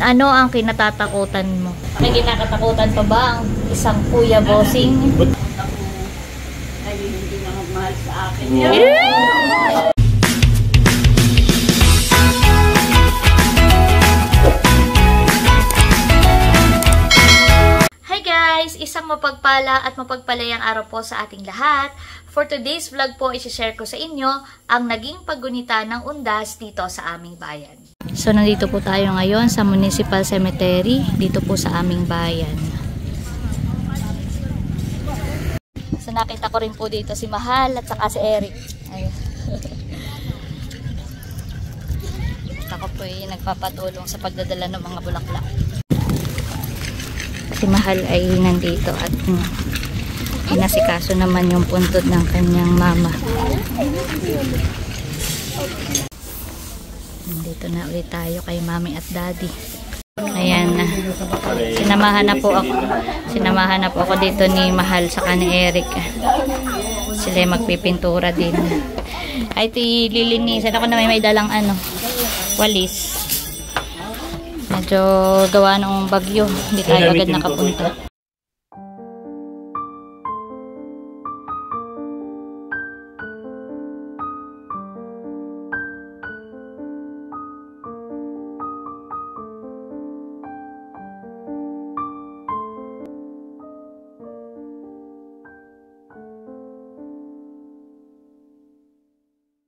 Ano ang kinatatakutan mo? May kinakatakutan pa ba ang isang kuya bossing? Ay, hindi na magmahal sa akin. Hi guys! Isang mapagpala at mapagpalayang araw po sa ating lahat. For today's vlog po, i-share ko sa inyo ang naging paggunita ng undas dito sa aming bayan. So, nandito po tayo ngayon sa Municipal Cemetery, dito po sa aming bayan. So, nakita ko rin po dito si Mahal at saka si Eric. Ayun. Ako po ay nagpapatulong sa pagdadala ng mga bulaklak. Si Mahal ay nandito at inasikaso naman yung puntod ng kanyang mama. Nandito na ulit tayo kay Mami at Daddy. Ayan na. Sinamahan na po ako dito ni Mahal sa ni Eric. Sila magpipintura din. Ay, lilinisan ako na may dalang walis. Medyo gawa ng bagyo. Hindi tayo agad nakapunta.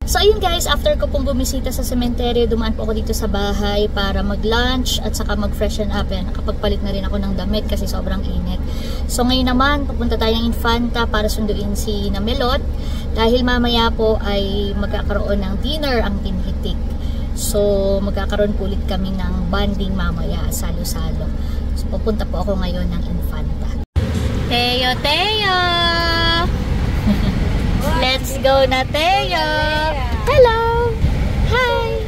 So ayun guys, after ko pong bumisita sa sementeryo, dumaan po ako dito sa bahay para mag-lunch at saka mag-freshen up. Nakapagpalit na rin ako ng damit kasi sobrang init. So ngayon naman, pupunta tayong Infanta para sunduin si Namelot dahil mamaya po ay magkakaroon ng dinner ang Team Hitik. So magkakaroon po ulit kami ng bonding mamaya, salo-salo. So pupunta po ako ngayon ng Infanta. Teo! Let's go na, Teo! Hello! Hi!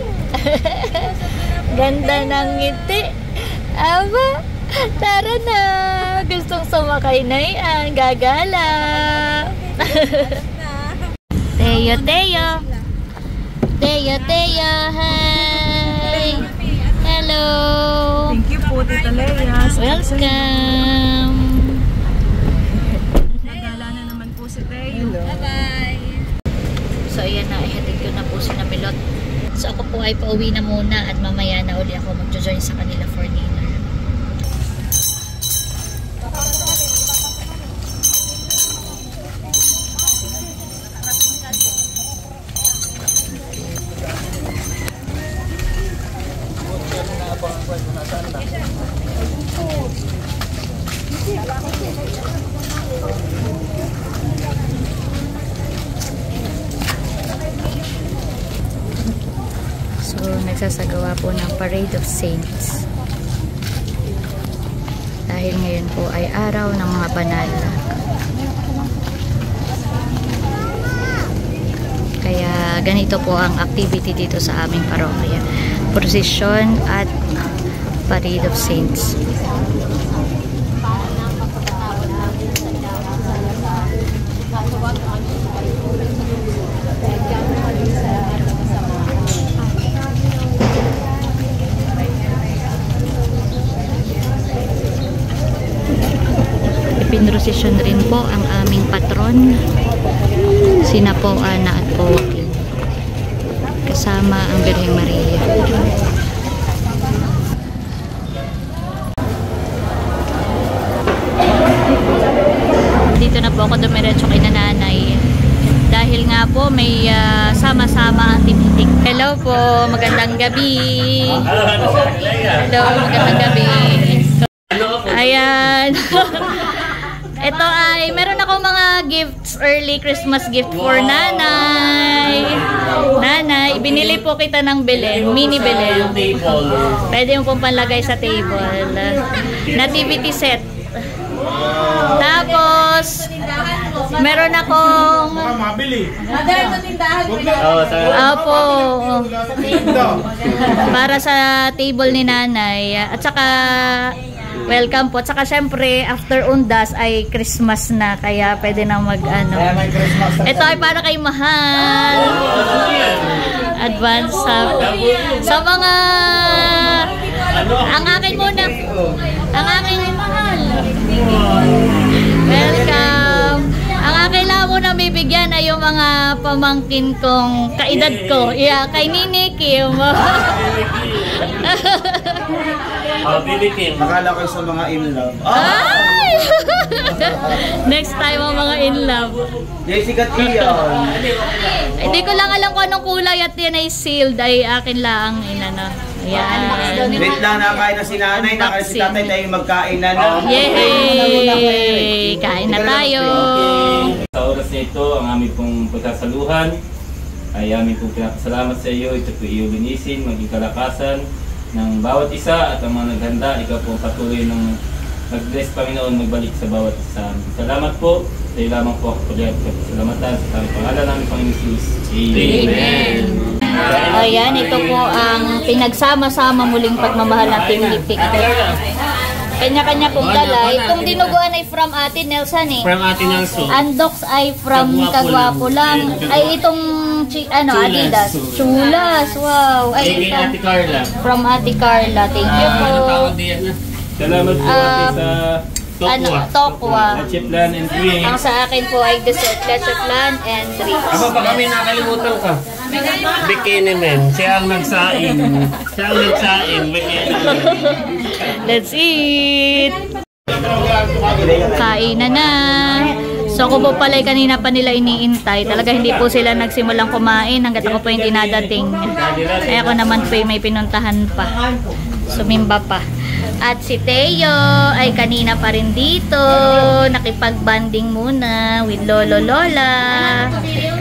Ganda ng ngiti. Aba, tara na! Gustong sumakay na yan. Gagala! Teo! Teo! Hi! Hello! Thank you po, Tita Leia. Welcome! Nagala na naman po si Teo. Bye-bye! So ayan na, ihatid ko na po si Namelot. So ako po ay pauwi na muna at mamaya na uli ako mag-join sa kanila for dinner. So, nagsasagawa po ng Parade of Saints. Dahil ngayon po ay araw ng mga banal. Kaya ganito po ang activity dito sa aming parokya. Procession at Parade of Saints. Pinrosesyon rin po ang aming patron, sina po Ana at Poki, kasama ang Birheng Maria. Dito na po ako dumiretso kay nanay dahil nga po may sama-sama ang Team Hitik. Hello po, magandang gabi. Hello, magandang gabi. Ayan. Ito ay, meron akong mga gifts, early Christmas gift for nanay. Nanay, binili po kita ng Belen, mini Belen. Pwede mo pong panlagay sa table. Nativity set. Tapos, meron akong Opo. Para sa table ni nanay. At saka welcome po. At saka syempre, after undas ay Christmas na. Kaya pwede na Ito ay para kay Mahal. Advance sa mga Ang akin muna. Ang akin ay mahal. Welcome. Ang akin lang muna bibigyan ay yung mga pamangkin kong kaedad ko. Yeah, kay Nini Kim. Bibi Kim. Akala ko sa mga in love. Ay! Next time ang mga in love. Jessica Tion. Hindi ko lang alam kung anong kulay at yan ay sealed. Ay akin lang inano. Ayan. Wait lang, nakain na si nanay, nakain si tatay, tayo magkain na na. Yay! Kain na tayo. Sa oras na ito, ang aming pong pagkasaluhan ay aming pong pinapasalamat sa iyo. Ito po iyo linisin, maging kalakasan ng bawat isa at ang mga naghanda. Ikaw po patuloy ng mag-bless Panginoon, magbalik sa bawat isa. Salamat po. Sa iyo lamang po ako pasalamatan sa aming pangalan namin Panginoon Jesus. Amen. Ayan, ito po ang pinagsama-sama muling pagmamahal ng Team Lipik. Kanya-kanya pong dala. Itong dinuguan ay from Ate Nelson eh. From Ate Nelson. Andox ay from Kagwapo lang. Ay itong Adidas. Chulas. Wow. Ay Kay Ate Carla. from Ate Carla. Thank you po. Ano tawag diyan na? Salamat po Ate sa Tokwa. leche plan and drink. Ang sa akin po ay dessert, leche flan and drinks. Aba, baka may nakalimutan ka. Bikini Man. Siya ang nagsaing. Siya ang nagsaing. Bikini Man. Let's eat! Kain na. So kung po pala kanina pa nila iniintay, talaga hindi po sila nagsimulang kumain hanggat ako po yung dinadating. Ay ako naman po may pinuntahan pa. Sumimba pa. At si Teo ay kanina pa rin dito. Nakipag-banding muna with Lolo Lola.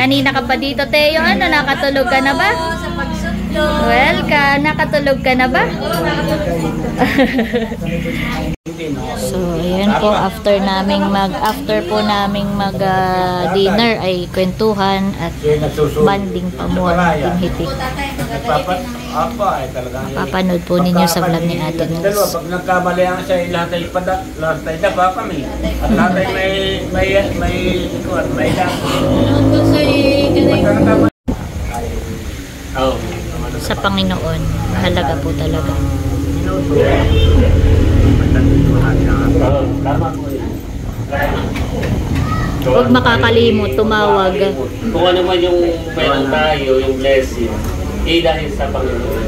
Kanina ka pa dito, Teo. Ano, nakatulog ka na ba? Welcome. Nakatulog ka na ba? So, ayan po, after po naming mag dinner ay kwentuhan at banding pa mo ang hitik. Papanood po ninyo sa vlog ni Ate Nels. Pag nagkamali ang siya, lahat ay daba kami. At lahat ay may Sa Panginoon, mahalaga po talaga. Huwag makakalimot, tumawag. Kung ano man yung meron tayo, yung blessing, dahil sa Panginoon.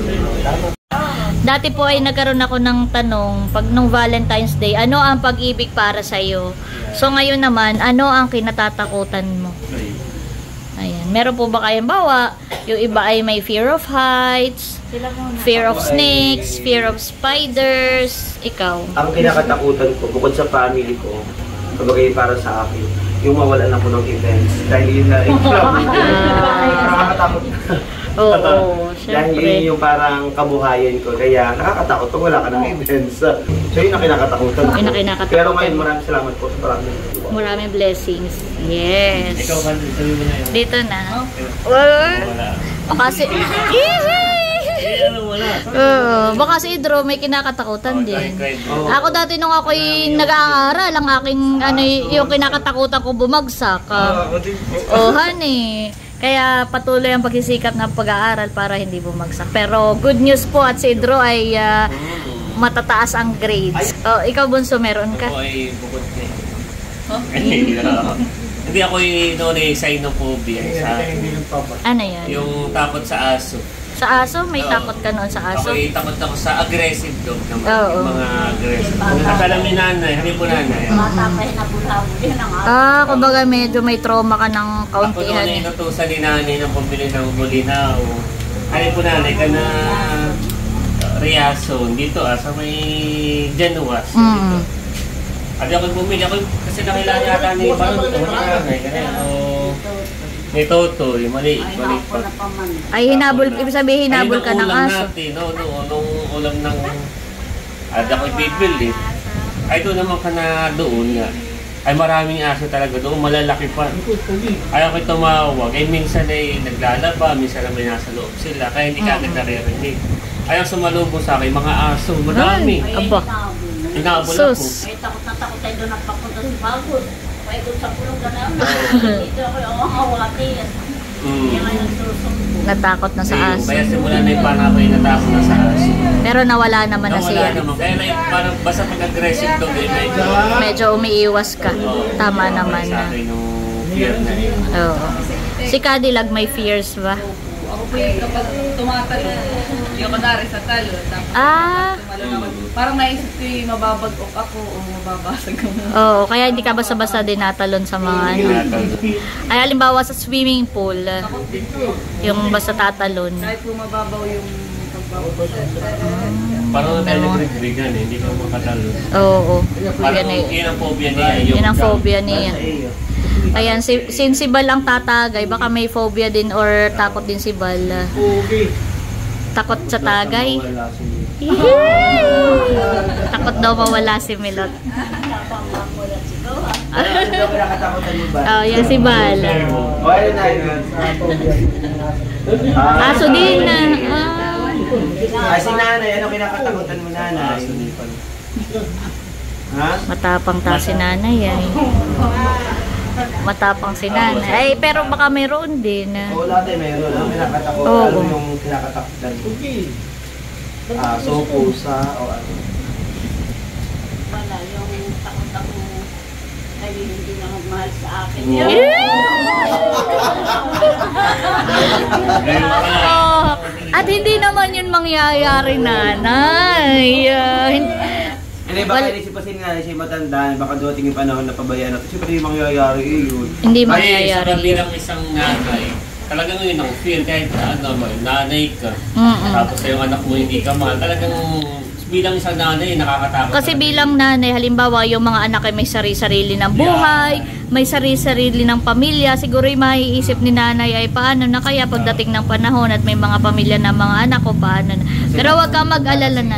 Dati po ay nagkaroon ako ng tanong, pag nung Valentine's Day, ano ang pag-ibig para sa'yo? So ngayon naman, ano ang kinatatakutan mo? Ayan. Meron po ba kayong bawa? Yung iba ay may fear of heights, fear of snakes, fear of spiders. Ikaw? Ang kinakatakutan ko, bukod sa family ko, kabagay para sa akin, yung mawalan ako ng events. Dahil yun na rin. Nakakatakot. Oo, Dahil yun yung parang kabuhayan ko. Kaya nakakatakot kung wala ka ng events. So yun ang kinakatakutan ko. Yun ang kinakatakutan. Pero ngayon maraming salamat po sa maraming. Maraming blessings. Yes. Ikaw ba, sabi mo na yun? Dito na. Wala. Baka si... baka si Idro may kinakatakutan din. Ako dati nung ako'y nag-aaral, ang aking yung kinakatakutan ko bumagsak. Honey. Kaya patuloy ang pagsisikap ng pag-aaral para hindi bumagsak. Pero good news po at si Idro ay matataas ang grades. Ikaw Bunso, meron ka? Ako ay bukod na eh. Hindi ako noon ay xenophobia sa akin. Ano yan? Yung takot sa aso. Sa aso? May takot ka noon sa aso? Ako ay takot ako sa aggressive dog naman. Oo. Yung mga aggressive. Akala ni nanay, hindi po nanay. Kumbaga medyo may trauma ka ng Ako noon kauntihan. ay inutusan ni nanay ng pumili ng bulinaw. Ano po nanay ka na Riason dito sa may Januas dito. At ako bumili ako kasi nakilala yata ni Baron ito nanay kasi ni Toto, maliit pa. Ay hinabol, ibig sabihin hinabol ka ng aso. Nung ulam ng at ako'y bibili. Ay doon naman ka na doon nga. Ay maraming aso talaga doon, malalaki pa. Ay ako'y tumawag, ay minsan ay naglalaba, minsan na may nasa loob sila, kaya hindi ka agad naririnig. Ay ang sumalubong sa akin, mga aso, marami. Aba. Inaabol ako. Sus. Takot na takot tayo doon nagpapunta sa Bagot. Kaya doon sa pulong ka namin. Dito ako yung awawati. Hindi ka nagsusumbong. Natakot na sa aso. Kaya simula na yung paano ako yung natakot na sa aso. Pero nawala naman na Nawala siya. naman. Kaya like, parang basta pag-aggressive to, Medyo umiiwas ka. Tama naman sa na. akin yung fear na yun. Oo. Si Cadillac may fears ba? Ako po yung kapag tumatalo, yung kunwari sa talo, tapos tumalon ako. Parang naisip ko yung mababagok ako o mababasag ako. Oo, kaya hindi ka basta-basta dinatalon sa mga ano. Ay, halimbawa sa swimming pool, yung basta tatalon. Kahit po mababaw yung pagbabagok. Parang tayo nagregregan eh, hindi ka makatalo. Oo. Parang Yan eh. yun ang phobia niya. Yun ang phobia niya. Ayan, since si Bal ang tatagay, baka may phobia din or takot din si Bal. Takot sa tagay. Takot daw mawala si Milot. Oh, yan si Bal. Aso din na. Ay, si nanay, ano kinakatakutan mo, nanay? Ha? Matapang ta si nanay ay. Matapang si nanay. Ay, pero baka mayroon din. Oo, lahat ay meron. Ang kinakatakutan, Oo. ano yung kinakatakutan? So, pusa, o ano? Wala, yung takot ako ay hindi na magmahal sa akin. Oh, at hindi naman yun mangyayari, nanay. Hindi, baka inisip pa si nanay, siya matanda, baka dumating yung panahon na pabayaan natin. Siyempre yung mangyayari yun. Hindi Ay, sa mangyayari. bilang isang nanay, talagang yun ang feel kahit ano, nanay ka. Tapos yung anak mo hindi ka mahal. Talagang bilang isang nanay, nakakatakot. Kasi bilang nanay, halimbawa yung mga anak ay may sarili-sarili ng buhay, may sarili-sarili ng pamilya, siguro yung maiisip ni nanay ay paano na kaya pagdating ng panahon at may mga pamilya ng mga anak ko, paano na. Pero wag kang mag-alala na.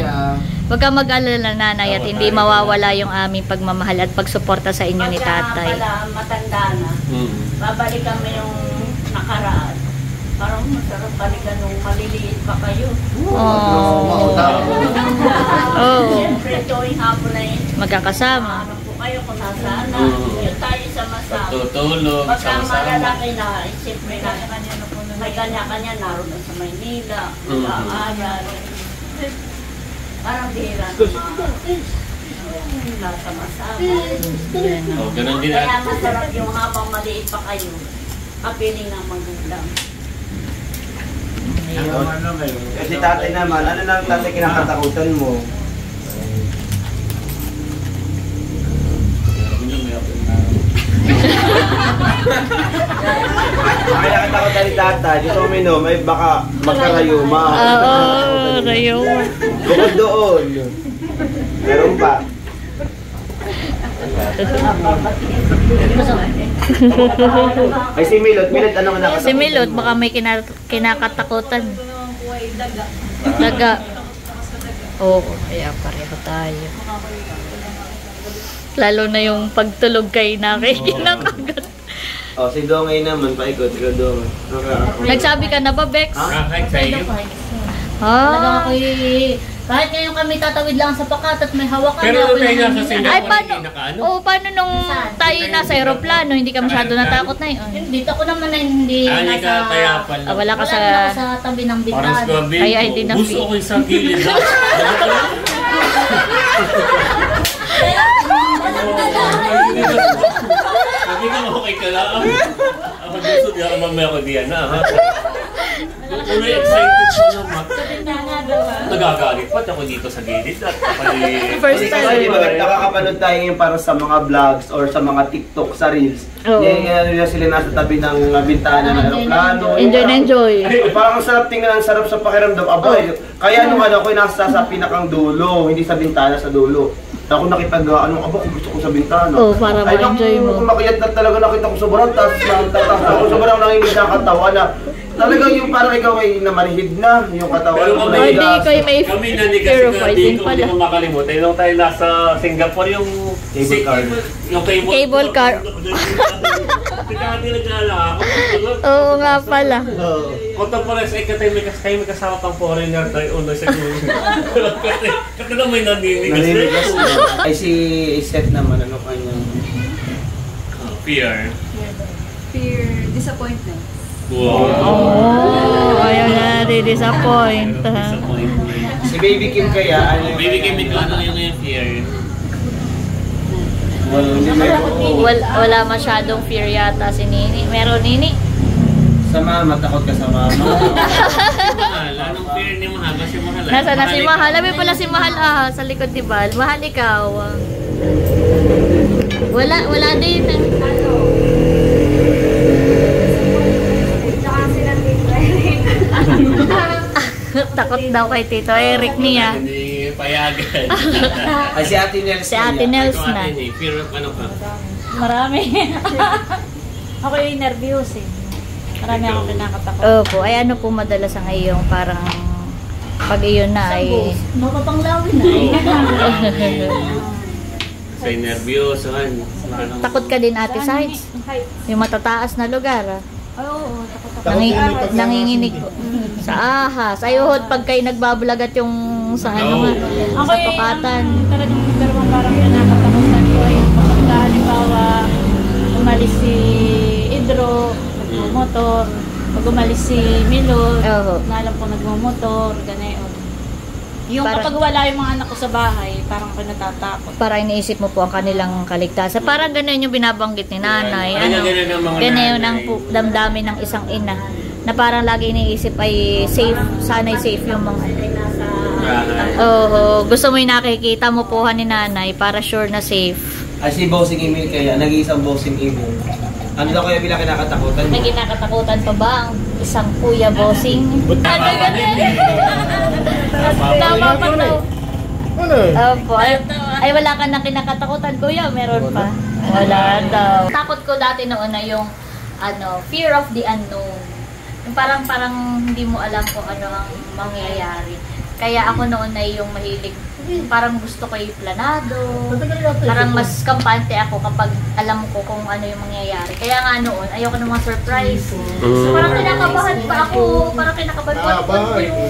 Wag kang mag-alala, nanay, at hindi mawawala yung aming pagmamahal at pagsuporta sa inyo ni tatay. Pagka pala matanda na, babalik kami yung nakaraan. Parang masarap balikan nung maliliit pa kayo. Oh. Oh. Siyempre, tuwing hapon na yun. Magkakasama. Ano po kayo kung nasaan na. Yun tayo sama-sama. Tutulog, Pagka sama-sama. malalaki na, siyempre na, may kanya-kanya naroon sa Maynila, nag-aaral. Parang bihira na sama-sama. Oh, ganun din. Kaya masarap yung habang maliit pa kayo, kapiling ng magulang. Kasi tatay naman, ano lang tatay kinakatakutan mo? Ang kinakatakutan ni tatay, gusto uminom, ay baka magkarayuma. Oo, rayo. Bukod doon. Meron pa. Ay si Milot, ano ka nakatakutan? Si Milot, baka may kinakatakutan. Daga. Oo, kaya pareho tayo. Lalo na yung pagtulog kay Naki, kinakagat. Oh, si Dongay naman, paikot, si Dongay. Nagsabi ka na ba, Bex? Kahit sa iyo. Talagang ako'y... Kahit ngayon kami tatawid lang sa pakat at may hawakan Pero na ako tayo nasa ng- Singapore, Ay, paano? hindi nakaano? Oo, paano nung tayo nasa aeroplano, hindi ka masyado natakot na yun? Dito ko naman na hindi Hindi ka kaya pala. Wala ka wala naman ako sa... sa tabi ng Parang bintana. squabi. Kaya hindi na Gusto feel. ko isang gilid. Sabi ka okay ka lang. Ako gusto di ako mamaya ko diyan na. Pero excited ko naman. Nagagalit pa ako dito sa gilid. At First Kasi di ba nakakapanood tayo ngayon para sa mga vlogs or sa mga TikTok, sa Reels. Oo. Ngayon nila sila nasa tabi ng bintana ng aeroplano. Enjoy na enjoy. Parang ang sarap tingnan, ang sarap sa pakiramdam. Abay, kaya nung ano ko nasa sa pinakang dulo, hindi sa bintana, sa dulo. Ako nakipag-ano, aba kung gusto ko sa bintana. Oo, para ma-enjoy mo. Kung makiyat na talaga nakita ko sobrang taas ng tatas. Ako sobrang nanginginig ang katawan na talagang yung parang ikaw ay namanhid na yung katawan. Pero mo kami- Or di naigas. kayo may Kami na ni fear of kasi heights din hindi pala. ko makalimutan. Nung tayo nasa Singapore, yung Cable car. Yung Cable car. Hindi nag-aala ako. Oo nga pala. Oo. Contemporaries, ay kayo may kasama pang foreigner tayo uno sa gulo. Kasi lang may naninigas Naninigas na na. Ay si Seth naman, ano kanya? Fear. Fear, disappointment. Oh, ayaw na disappoint. Disappoint. Si Baby Kim kaya, ano yung... Baby Kim, ano yung fear? Wala masyadong fear yata si Nini. Meron Nini? Sa mama, takot ka sa mama. Mahal, anong fear ni Mahal? Ba si Mahal? Nasa na si Mahal? Alam mo pala si Mahal sa likod ni Bal. Mahal ikaw. Wala din. Takot daw kay Tito Eric niya. Hindi payagan. Ay, si Ate Nels. Si Ate Nels na. Fear of ano ka? Marami. Ako yung nervyos eh. Marami akong kinakatakot. Opo, ay ano po madalas ang iyong parang pag iyon na ay... Mapapanglawin na eh. Say nervyosohan. Takot ka din Ate Sides. Yung matataas na lugar. Oo, takot ako. Nanginginig po. Sa ahas. Ayuhot pag kayo nagbabulagat yung sa ano nga. Ako Sa yung tukatan. talagang dalawang parang kinakatakutan ko ay kapag halimbawa umalis si Idro, nagmumotor. Pag umalis si Milo, Oo. alam ko nagmumotor, ganayon. Yung Parang- kapag wala yung mga anak ko sa bahay, parang ako natatakot. Para iniisip mo po ang kanilang kaligtasan. Parang ganun yung binabanggit ni nanay. Ganun ang mga Ganun ang nanay. damdamin ng isang ina. Na parang lagi iniisip ay safe, sana'y safe yung mga... Oo, gusto mo yung nakikita mo po ni nanay para sure na safe. Ay, si Bossing Emil kaya, nag-iisang Bossing Emil. Ano daw kaya bilang kinakatakutan May niyo? kinakatakutan pa ba ang isang kuya bossing? Ano ganun? Tama pa daw. Opo. Ay wala ka na kinakatakutan kuya, meron pa. Wala daw. Takot ko dati noon na yung fear of the unknown. Yung parang hindi mo alam kung ano ang mangyayari. Kaya ako noon ay yung mahilig, parang gusto ko yung planado. Parang mas kampante ako kapag alam ko kung ano yung mangyayari. Kaya nga noon, ayoko ng mga surprise. So parang kinakabahan pa ako. Parang kinakabahan ko.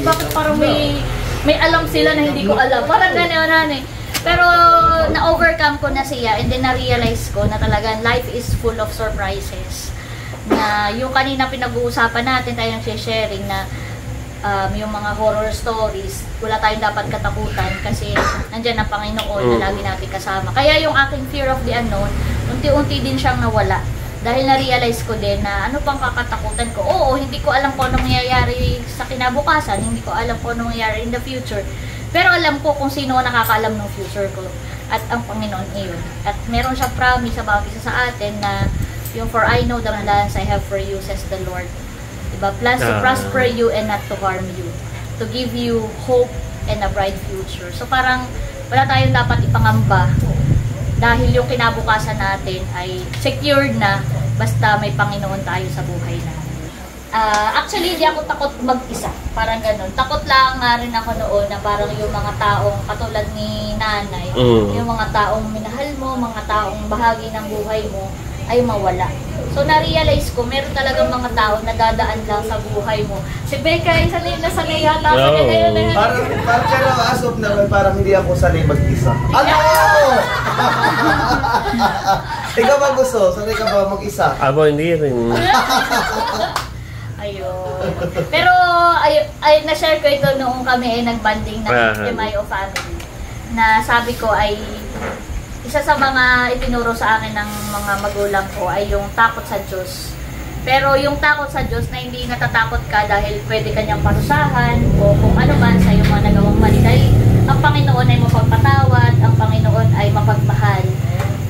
Bakit parang may alam sila na hindi ko alam. Parang gano'n eh. Pero na-overcome ko na siya and then na-realize ko na talagang life is full of surprises. Na yung kanina pinag-uusapan natin, tayong sharing na yung mga horror stories, wala tayong dapat katakutan kasi nandyan ang Panginoon na lagi natin kasama. Kaya yung aking fear of the unknown, unti-unti din siyang nawala. Dahil na-realize ko din na ano pang kakatakutan ko. Oo, hindi ko alam kung ano mangyayari sa kinabukasan, hindi ko alam kung ano mangyayari in the future. Pero alam ko kung sino ang nakakaalam ng future ko. At ang Panginoon iyon. At meron siyang promise sa bawat isa sa atin na yung for I know the plans I have for you, says the Lord. Diba? Plans to prosper you and not to harm you. To give you hope and a bright future. So parang wala tayong dapat ipangamba dahil yung kinabukasan natin ay secured na basta may Panginoon tayo sa buhay natin. Actually, hindi ako takot mag-isa. Parang ganun. Takot lang nga rin ako noon na parang yung mga taong katulad ni nanay, yung mga taong minahal mo, mga taong bahagi ng buhay mo, ay mawala. So, na-realize ko, meron talagang mga tao na dadaan lang sa buhay mo. Si Becca, sanay na sanay yata. Sanay na yun. Parang pero as of now, parang hindi ako sanay mag-isa. Ano? Ikaw ba gusto? Sanay ka ba mag-isa? Abo, hindi rin. Ayun. Pero, ay na-share ko ito noong kami ay nagbanding ng Timayo family. Na sabi ko ay isa sa mga itinuro sa akin ng mga magulang ko ay yung takot sa Diyos. Pero yung takot sa Diyos na hindi natatakot ka dahil pwede kanyang parusahan o kung ano man sa iyong mga nagawang mali. Dahil ang Panginoon ay mapagpatawad, ang Panginoon ay mapagmahal.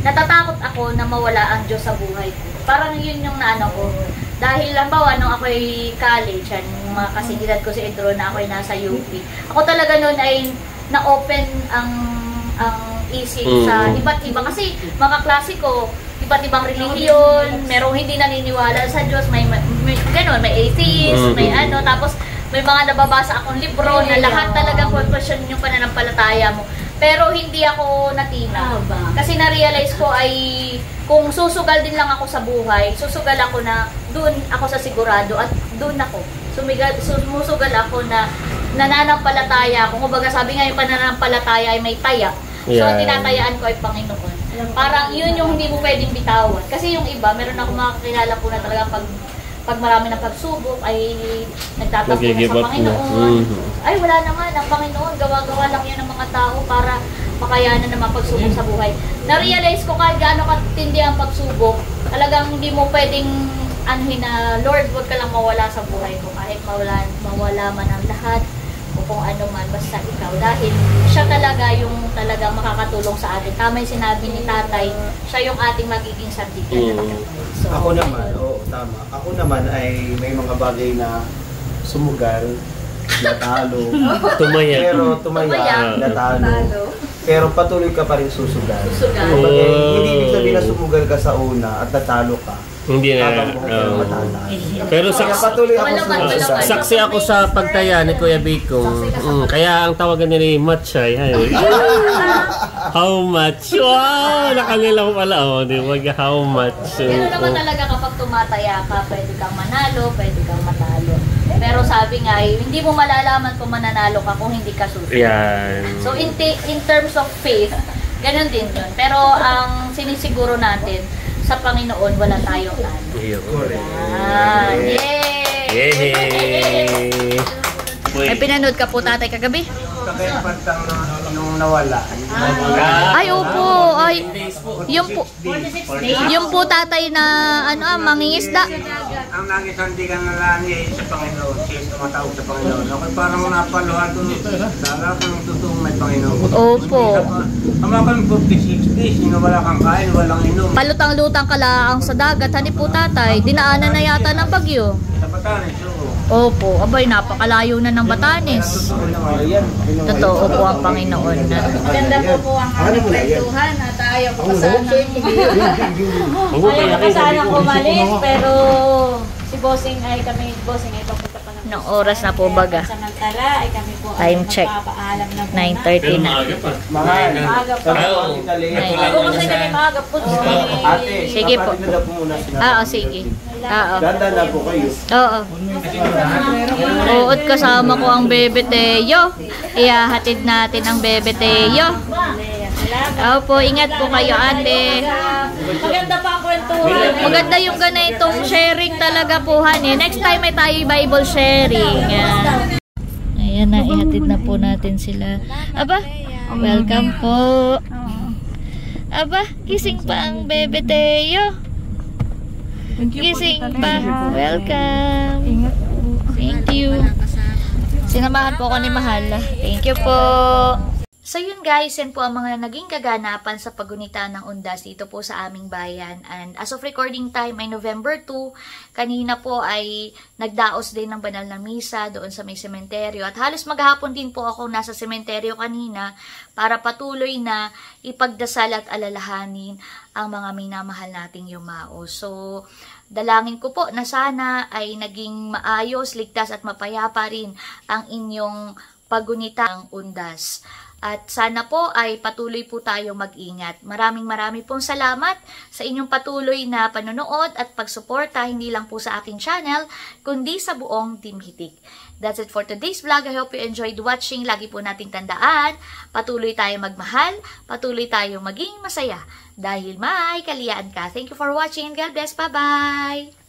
Natatakot ako na mawala ang Diyos sa buhay ko. Parang yun yung naano ko. Dahil lambawa, nung ako'y college, yung mga kasigilad ko si Idro na ako'y nasa UP. Ako talaga noon ay na-open ang isip sa iba't iba. Kasi mga klase ko, iba't ibang relihiyon, merong hindi naniniwala sa Diyos, may ganun, may atheist, may ano, tapos may mga nababasa akong libro na lahat talaga question yung pananampalataya mo. Pero hindi ako natina. Kasi na-realize ko ay kung susugal din lang ako sa buhay, susugal ako na doon ako sa sigurado at doon ako. Sumusugal ako na nananampalataya. Kung kumbaga sabi nga yung pananampalataya ay may taya. So, ang tinatayaan ko ay Panginoon. Parang yun yung hindi mo pwedeng bitawan. Kasi yung iba, meron ako makakilala po na talaga pag pag marami ng pagsubok ay nagtatampo na Nag-give sa up na. Panginoon. Ay wala naman, ang Panginoon gawa-gawa lang yan ng mga tao para makayanan ng mga pagsubok sa buhay. Na-realize ko kahit gaano katindi ang pagsubok, talagang hindi mo pwedeng anuhin na, Lord, huwag ka lang mawala sa buhay ko kahit mawala man ang lahat o kung ano man, basta ikaw. Dahil siya talaga yung talagang makakatulong sa atin. Tama yung sinabi ni tatay, siya yung ating magiging sandigan. So, Ako naman, oo, tama. Ako naman ay may mga bagay na sumugal, natalo. Tumaya. Pero tumaya, natalo. Pero patuloy ka pa rin susugal. Kumbaga, hindi ibig sabihin na sumugal ka sa una at natalo ka. Hindi na. Habang mo kayo matala. Pero Kaya patuloy ako susugal. saksi ako sa pagtaya ni Kuya Biko. Kaya ang tawagan nila yung Matchay. How much? Wow! Nakalilang pala. Oh, di ba? How much? Pero naman talaga kapag tumataya ka, pwede kang manalo, pwede kang matalo. Pero sabi nga, hindi mo malalaman kung mananalo ka kung hindi ka susunod. Yan. So in terms of faith, ganun din yun. Pero ang sinisiguro natin, sa Panginoon, wala tayong ano. Yay! Yay! May pinanood ka po tatay kagabi? Kakaipat nung nawala. Ay, opo. Ay, yung po tatay na mangingisda. Ang nangisandigan na lang niya sa Panginoon, siya tumatawag sa Panginoon. Ako parang napaluhan doon. Dala kang totoong may Panginoon. Opo. Ama kang 56 days, wala kang kain, walang inom. Palutang-lutang ka lang sa dagat. Hani po tatay, dinaanan na yata ng bagyo. Sa Batanes, oo. Opo, abay, napakalayo na ng Batanes. Totoo po ang Panginoon. Maganda po ang aming kwentuhan at ayaw ko pa sanang umalis, pero si Bossing ay papunta pa ng Nung oras na po baga. Samantala ay kami po Time check. magpapaalam na muna. 9:30 na. Maaga pa. Kumusta kami maaga po? Ate, Sige po. paparin na po muna sila. Oo, sige. Oo. Ganda na po kayo. Oo. Uot kasama ko ang Bebe Teo. Ihahatid natin ang Bebe Teo. Opo, ingat po kayo ate. Maganda pa ang kwentuhan. Maganda yung ganitong sharing talaga po, honey. Next time may tayo Bible sharing. Ayan na, ihatid na po natin sila. Aba, welcome po. Aba, gising pa ang Bebe Teo. Gising pa. Welcome. Thank you. Sinamahan po ako ni Mahal. Thank you po. So yun guys, yan po ang mga naging kaganapan sa paggunita ng undas dito po sa aming bayan. And as of recording time ay November 2. Kanina po ay nagdaos din ng banal na misa doon sa may sementeryo. At halos maghapon din po ako nasa sementeryo kanina para patuloy na ipagdasal at alalahanin ang mga minamahal nating yumao. So dalangin ko po na sana ay naging maayos, ligtas at mapayapa rin ang inyong paggunita ng undas. At sana po ay patuloy po tayong mag-ingat. Maraming pong salamat sa inyong patuloy na panonood at pagsuporta hindi lang po sa aking channel, kundi sa buong Team Hitik. That's it for today's vlog. I hope you enjoyed watching. Lagi po nating tandaan, patuloy tayong magmahal, patuloy tayong maging masaya. Dahil may kaliyaan ka. Thank you for watching. God bless. Bye-bye!